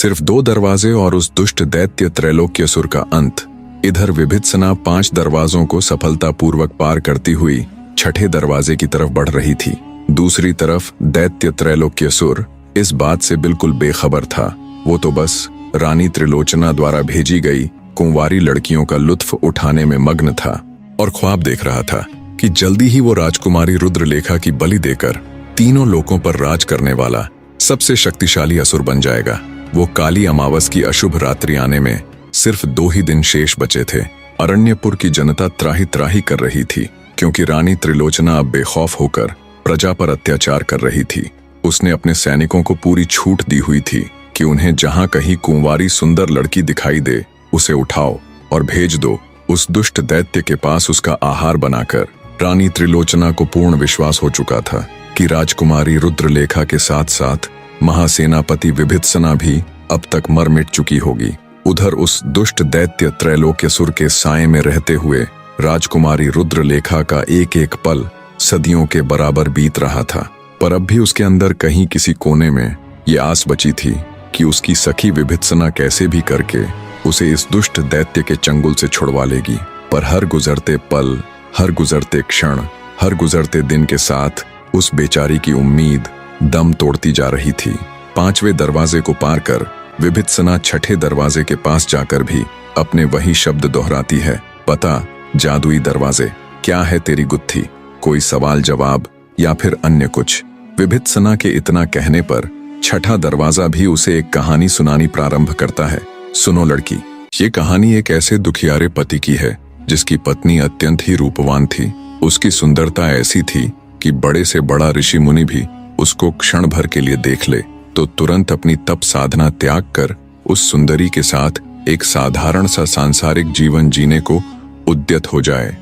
सिर्फ 2 दरवाजे और उस दुष्ट दैत्य त्रैलोक्यसुर का अंत। इधर विभित्सना 5 दरवाजों को सफलतापूर्वक पार करती हुई छठे दरवाजे की तरफ बढ़ रही थी। दूसरी तरफ दैत्य त्रैलोक्यसुर इस बात से बिल्कुल बेखबर था। वो तो बस रानी त्रिलोचना द्वारा भेजी गई कुंवारी लड़कियों का लुत्फ उठाने में मग्न था और ख्वाब देख रहा था कि जल्दी ही वो राजकुमारी रुद्रलेखा की बलि देकर तीनों लोकों पर राज करने वाला सबसे शक्तिशाली असुर बन जाएगा। वो काली अमावस की अशुभ रात्रि आने में सिर्फ 2 ही दिन शेष बचे थे। अरण्यपुर की जनता त्राही त्राही कर रही थी, क्योंकि रानी त्रिलोचना अब बेखौफ होकर प्रजा पर अत्याचार कर रही थी। उसने अपने सैनिकों को पूरी छूट दी हुई थी कि उन्हें जहां कहीं कुंवारी सुंदर लड़की दिखाई दे उसे उठाओ और भेज दो उस दुष्ट दैत्य के पास उसका आहार बनाकर। रानी त्रिलोचना को पूर्ण विश्वास हो चुका था कि राजकुमारी रुद्रलेखा के साथ साथ महासेनापति विभित्सना भी अब तक मर मिट चुकी होगी। उधर उस दुष्ट दैत्य त्रैलोक्यसुर के साए में रहते हुए राजकुमारी रुद्रलेखा का एक एक पल सदियों के बराबर बीत रहा था। पर अब भी उसके अंदर कहीं किसी कोने में ये आस बची थी कि उसकी सखी विभित्सना कैसे भी करके उसे इस दुष्ट दैत्य के चंगुल से छुड़वा लेगी। पर हर गुजरते पल, हर गुजरते क्षण, हर गुजरते दिन के साथ उस बेचारी की उम्मीद दम तोड़ती जा रही थी। 5वें दरवाजे को पार कर विभित्सना छठे दरवाजे के पास जाकर भी अपने वही शब्द दोहराती है, पता जादुई दरवाजे, क्या है तेरी गुत्थी? कोई सवाल जवाब या फिर अन्य कुछ। विभित्सना के इतना कहने पर छठा दरवाजा भी उसे एक कहानी सुनानी प्रारंभ करता है। सुनो लड़की, ये कहानी एक ऐसे दुखियारे पति की है जिसकी पत्नी अत्यंत ही रूपवान थी। उसकी सुंदरता ऐसी थी कि बड़े से बड़ा ऋषि मुनि भी उसको क्षण भर के लिए देख ले तो तुरंत अपनी तप साधना त्याग कर उस सुंदरी के साथ एक साधारण सा सांसारिक जीवन जीने को उद्यत हो जाए।